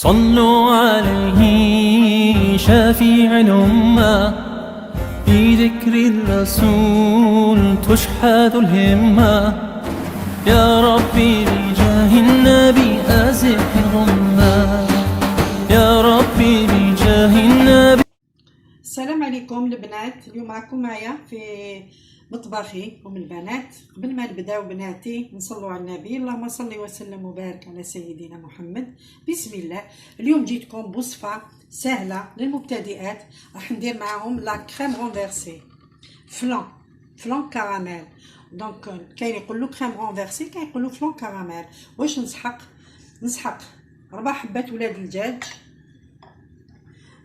صلوا عليه شافيع الأمة، بذكر الرسول تشحذ الهمة. يا ربي بجاه النبي أزح الغمة، يا ربي بجاه النبي. السلام عليكم البنات، اليوم معكم معايا في مطبخي ام البنات. قبل ما نبداو بناتي نصلوا على النبي، اللهم صل وسلم وبارك على سيدنا محمد. بسم الله. اليوم جيتكم بوصفه سهله للمبتدئات، راح ندير معاهم لا كريم رونفيرسي فلان كراميل. دونك كاين يقولوا كريم رونفيرسي، كاين يقولوا فلان كراميل. واش نسحق 4 حبات ولاد الدجاج،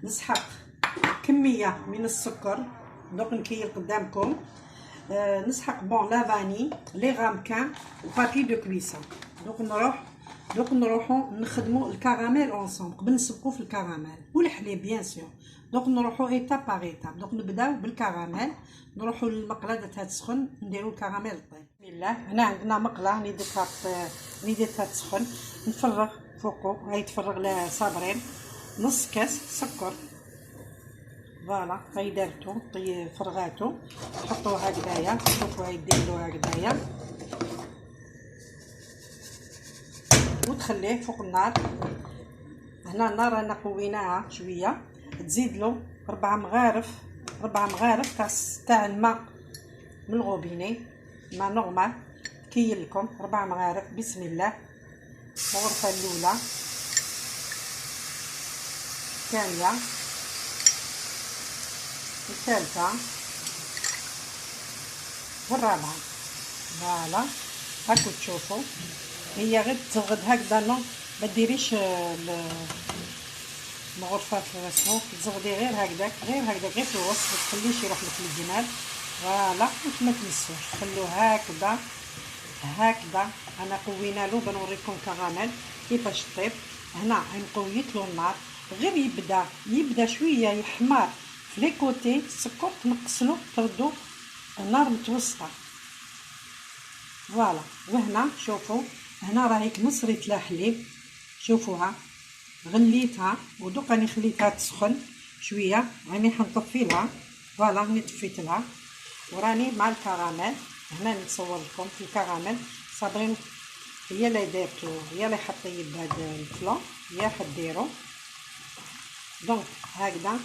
نسحق كميه من السكر، دوك نكيل قدامكم. نسحق بون لا فاني لي غامكان وبابي دو كويسون. دوك نروحو نخدمو الكراميل اونصومبل قبل نسبقو في الكراميل والحليب بيان سور. دوك نروحو ايتاب باغ ايتاب. دوك نبداو بالكراميل، نروحو للمقله داتها تسخن، نديرو الكراميل طيب. بسم الله. هنا عندنا مقله اللي درتها تسخن، نفرغ فوقو، هاي تفرغ لها صابرين نص كاس سكر. فوالا هاي دارتو فرغاتو، نحطوه هكذايا. شوفوا هاي ديرلو هكذايا وتخليه فوق النار. هنا النار رانا قويناها شويه، تزيدلو 4 مغارف تاع الماء من الغوبيني، ماء نورمال كيل لكم 4 مغارف. بسم الله. الغرفه الاولى، الثانيه، الثالثة والرابعة. فوالا هاكو تشوفوا، هي غير تزغد هكذا، نو ما ديريش الغرفة في راسو، تزغدي غير هكذاك غير في الوسط، ما تخليش يروح لك الجمال. فوالا ما تمسوش، خلوه هكذا. انا قوينا له، بنوريكم كراميل كيفاش طيب. هنا نقويت له النار، غير يبدا شويه يحمر في لي كوتي. السكر تنقصلو، تردو النار متوسطه. فوالا. وهنا شوفوا، هنا راهي نصريت لها حليب، شوفوها غليتها ودوك راني خليتها تسخن شويه، راني حنطفي لها. فوالا راني طفيت لها وراني مع الكراميل. هنا نصور لكم في الكراميل صابرين، هي اللي دارتو، هي اللي حطيت بهذا الفلان، هي حديرو. دونك هكذا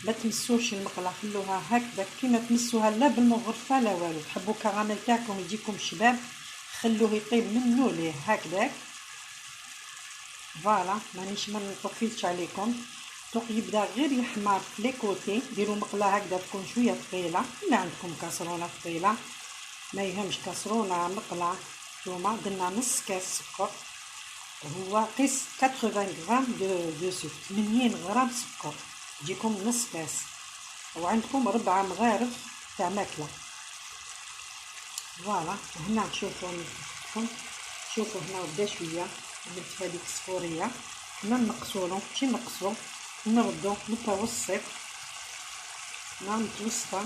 ما تمسوش المقله، خلوها هكذا كيما تمسوها، لا بالمغرفه لا والو. تحبوا الكراميل تاعكم يجيكم شباب، خلوه يطيب منو ليه هكذاك. فوالا مانيش ما نطفيتش عليكم. دوك يبدا غير يحمر في لي كوتي. ديروا مقله هكذا تكون شويه ثقيله، الا عندكم كاسرونه ثقيله ما يهمش، كاسرونه مقله. نتوما درنا نص كاس سكر، هو قيس 80 غرام دو سكر، 80 غرام سكر تجيكم نص كاس، وعندكم 4 مغارف تاع ماكله. فوالا هنا شوفوا هنا بدا شويه درت هذيك الصفوريه. هنا نقصولو، ماشي نقصو، نردو متوسط، نار متوسطه.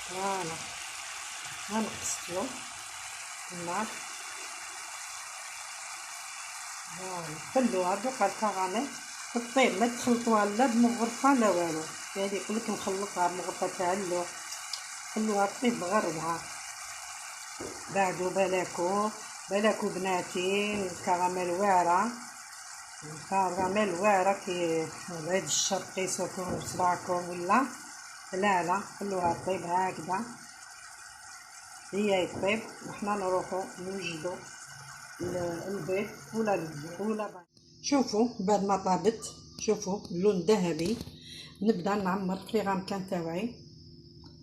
فوالا ها نقصتو النار. فوالا خلوها دوكا الكراميل طيب، ما تخلطوها لا بمغرفه لا والو. هادي يقولك نخلطها بمغرفه تاع اللوح، خلوها طيب غربها. بعدو بالكو بناتي الكراميل واعره كي العيد الشر قيسوكم بصبعكم ولا لا، خلوها طيب هكذا، هي يطيب وحنا نروحو نوجدو البيض ولا شوفوا بعد ما طابت، شوفوا اللون ذهبي. نبدا نعمر في لي غامكان تاوعي،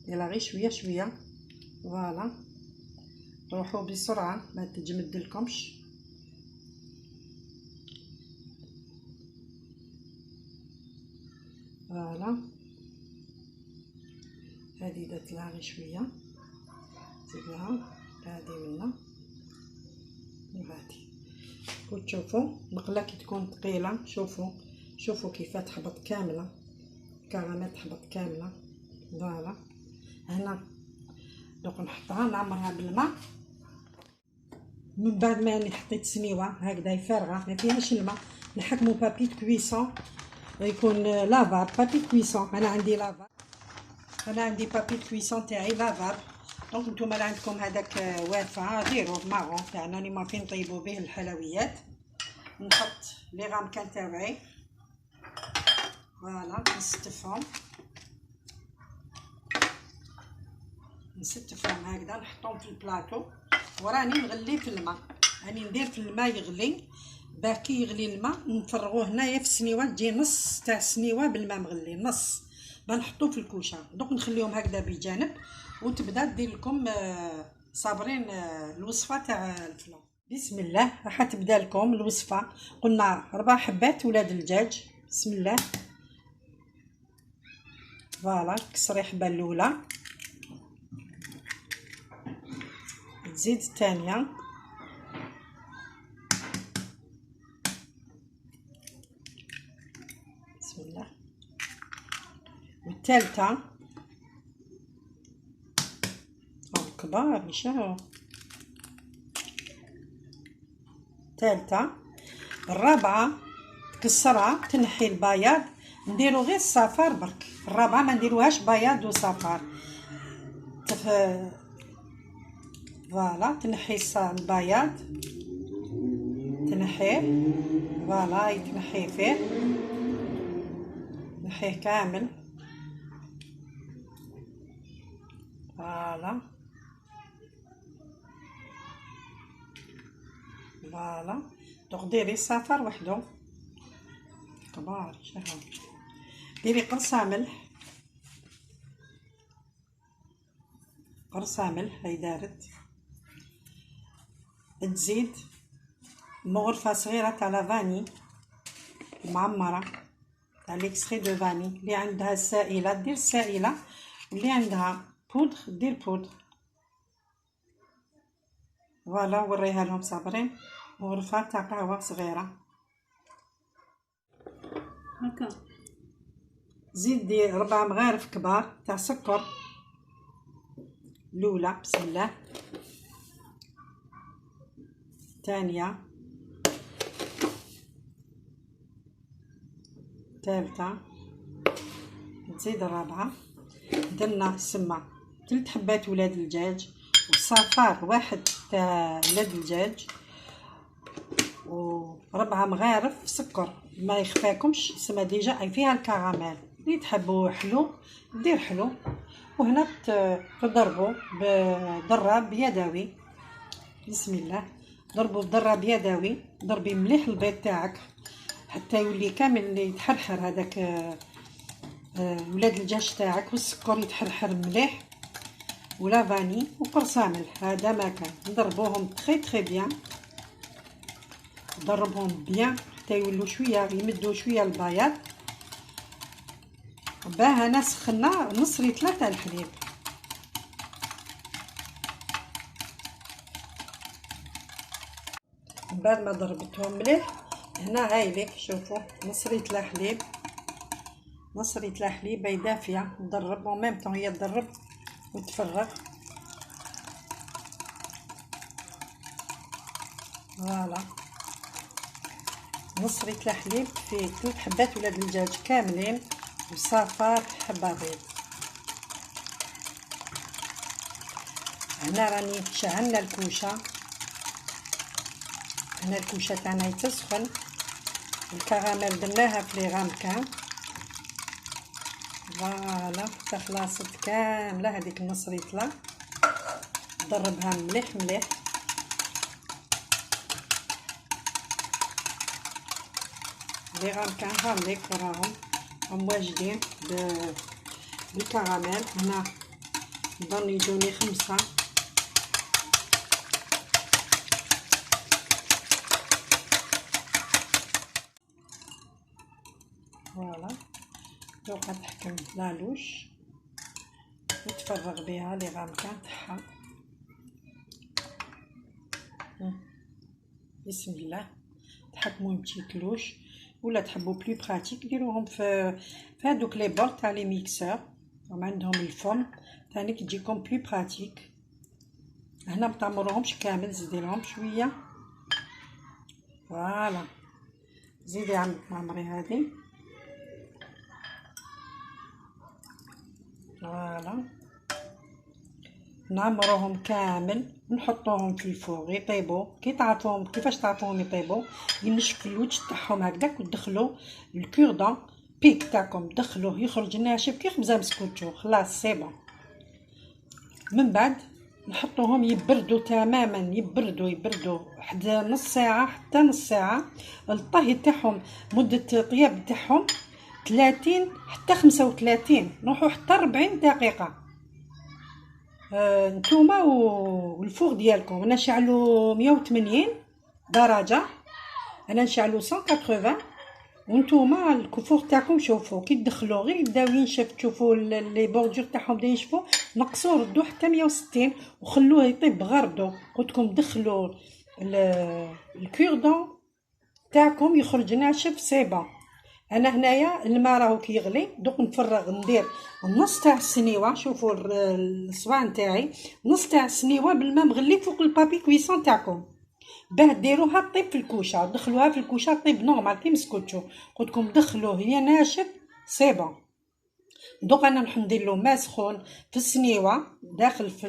يلا غير شويه. فوالا روحوا بسرعه ما تجمدلكمش. فوالا هذه درت لها غير شويه، زيدها هذه منا وهذه. وتشوفوا المقله كي تكون ثقيله، شوفوا كيف تحبط كامله، الكراميل تحبط كامله. فوالا هنا دوك نحطها نعمرها بالماء. من بعد ما حطيت سنيوه هكذا فارغه ما فيهاش الماء، نحكمو بابي كويسون يكون لافاب بابي كويسون. انا عندي بابي كويسون تاعي لافاب. دونك نتوما اللي عندكم هذاك وافا ديروه مارون تاعنا اللي ما فين نطيبو به الحلويات. نحط لي غامكان تاعي فوالا نستفهم هكذا نحطهم في البلاطو. وراني نغلي في الماء، راني ندير في الماء يغلي باه كي يغلي الماء نفرغوه هنايا في السنيوه، تجي نص تاع السنيوه بالماء مغلي نص بنحطوه في الكوشه. دوك نخليهم هكذا بجانب وتبدا دير لكم صابرين الوصفه تاع الفلان. بسم الله راح تبدا لكم الوصفه. قلنا 4 حبات ولاد الدجاج. بسم الله فوالا كسري حبه الاولى، تزيد الثانيه، بسم الله، والثالثه كبار مشاو، الثالثه، الرابعه تكسرها تنحي البياض نديرو غير الصفار برك، الرابعه ما نديروهاش بياض وصفار. فوالا تنحي البياض تنحيه فوالا يتنحي فيه، نحيه كامل فوالا فوالا. دوك ديري الصفار وحدو كبار شهر، ديري قرصه ملح، قرصه ملح هاي دارت، تزيد مغرفه صغيره تاع لافاني معمره تاع ليكستري دو فاني. اللي عندها السائله دير السائله، واللي عندها بودر دير بودر. فوالا وريها لهم صابرين، مغرفه تاع قهوه صغيره هكا. زيد دير 4 مغارف كبار تاع سكر الاولى، بسم الله، الثانيه، الثالثه، تزيد الرابعه. درنا سما 3 حبات ولاد الدجاج وصفار واحد تاع ولاد الدجاج و4 مغارف سكر. ما يخفاكمش سما ديجا فيها الكراميل، اللي تحبوا حلو دير حلو. وهنا تضربوا بضرب يدوي، بسم الله، ضربوا بضرب يدوي. ضربي مليح البيض تاعك حتى يولي كامل يتحرحر هذاك ولاد الدجاج تاعك، والسكر يتحرحر مليح ولا فاني وقرصه ملح. هذا ما كان نضربوهم تري بيان، ضربهم بيان حتى يولوا شويه يمدوا شويه البياض. باه انا سخنا نص لتر تاع الحليب، من بعد ما ضربتهم مليح هنا هايليك شوفوا نص لتر حليب، نص لتر حليب هي دافيه. نضرب و ميم طون هي تضرب وتفرغ. فوالا نص لتر حليب فيه 3 حبات ولاد الدجاج كاملين وصفار حبه بيض. هنا راني شعلنا الكوشه، هنا الكوشه تاعنا يتسخن. الكراميل درناها في لي غامكان فوالا حتى خلاصت كامله هذيك النص لتر. ضربها مليح مليح لي غامكان هاوليك وراهم هم واجدين بالكراميل. هنا نظن يجوني 5. فوالا دوك تحكم لالوش وتفرغ بها لي غامكان تاعها. بسم الله، تحكموا متيكلوش ولا تحبوا بلو براتيك ديروهم في هذوك لي بول تاع لي ميكسور، هم عندهم الفم ثاني تجيكم بلو براتيك. هنا ما تعمروهمش كامل، زيدي لهم شويه. فوالا زيدي عندك معمري هذه. فوالا نعمروهم كامل ونحطوهم في الفوغ يطيبوا. كي تعرفوهم كيفاش تعرفوهم يطيبوا، ينشف الوجه تاعهم هكذاك وتدخلوا الكوردون بيك تاعكم، دخلوه يخرج ناشف كي خبزه مسكوتشو. خلاص سي بون. من بعد نحطوهم يبردوا تماما، يبردوا حتى نص ساعه. الطهي تاعهم مده طياب تاعهم 30 حتى 35، نروحوا حتى 40 دقيقه. نتوما والفوغ ديالكم. انا نشعلو 180 درجه، انا نشعلو 180. وانتوما الكفور تاعكم شوفوا كي تدخلوا غير يبداو ينشف، تشوفوا لي بوردور تاعهم بدا ينشفوا، نقصوا ردوا حتى 160 وخلوه يطيب غردو. قلت لكم دخلوا الكوردون تاعكم يخرج ناشف سيبا. انا هنايا الماء راهو كيغلي، دوك نفرغ ندير النص تاع السنيوه. شوفوا الصباع نتاعي نص تاع السنيوه بالماء مغلي فوق البابي كويسون تاعكم، باه ديروها طيب في الكوشه. دخلوها في الكوشه طيب نورمال كي مسكوتشو. قلت لكم دخلوه هي ناشف سي بون. دوك انا نروح ندير له ماء سخون في السنيوه، داخل في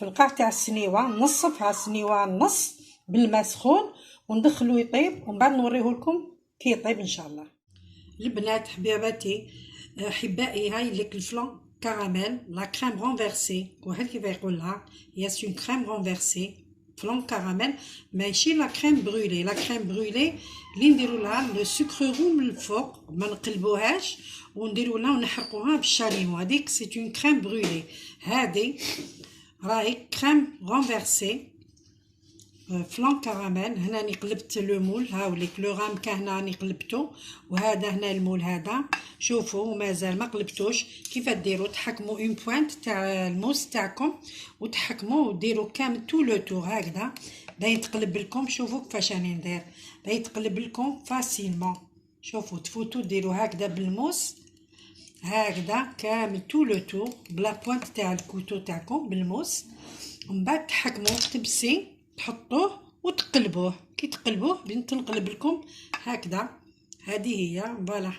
القاع تاع السنيوه، نصفها السنيوه نص بالماء سخون وندخلو يطيب، ومن بعد نوريه لكم كي يطيب ان شاء الله. البنات حبيباتي احبائي، هاي لك الفلان كراميل لا كريم رونفيرسي، وهل كيف يقولها هي سون كريم رونفيرسي فلان كراميل، ماشي لا كريم برويلي. لا كريم برويلي اللي نديرو لها لو سكر روم من الفوق، ما نقلبوهاش ونديرو لها ونحرقوها بالشاليمو، هذيك سي اون كريم برويلي. هذه راهي كريم رونفيرسي فلان كراميل. هنا راني قلبت لو مول، هاوليك لو رامكا هنا راني قلبته، وهذا هنا المول هذا شوفوا مازال ما قلبتوش. كيف ديروا تحكموا اون بوينت تاع الموس تاعكم وتحكموا وديروا كامل تو لو تور هكذا باش يتقلب لكم. شوفوا كيفاش راني ندير باش يتقلب لكم فاسيلمون. شوفوا تفوتوا ديروا هكذا بالموس هكذا كامل تو لو تور بلا بوينت تاع الكوتو تاعكم بالموس، ومن بعد تحكموا تبسي تحطوه وتقلبوه. كي تقلبوه تنقلب لكم هكذا. هذه هي فوالا.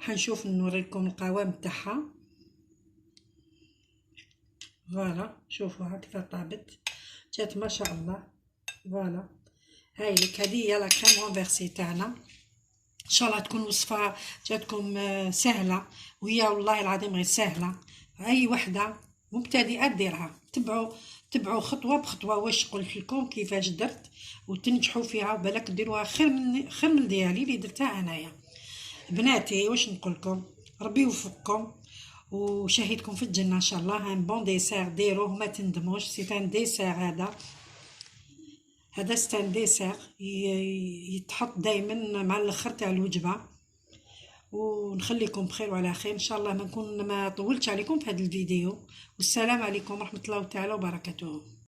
حنشوف نوري لكم القوام تاعها. فوالا شوفوا هكذا طابت جات ما شاء الله. فوالا هاي لك، هذه هي لا كريم رونفيرسي تاعنا. ان شاء الله تكون وصفه جاتكم سهله، وهي والله العظيم غير سهله. اي وحده مبتدئه ديرها. تبعوا خطوه بخطوه واش قلت لكم كيفاش درت وتنجحوا فيها، وبالك ديروها خير من ديالي اللي درتها انايا. بناتي واش نقول لكم، ربي يوفقكم وشهيدكم في الجنه ان شاء الله. ان بون ديسير ديروه ما تندموش. سي ان ديسير هذا سي ان ديسير يتحط دائما مع الاخر تاع الوجبه. ونخليكم بخير وعلى خير ان شاء الله. ما طولتش عليكم في هذا الفيديو، والسلام عليكم ورحمه الله تعالى وبركاته.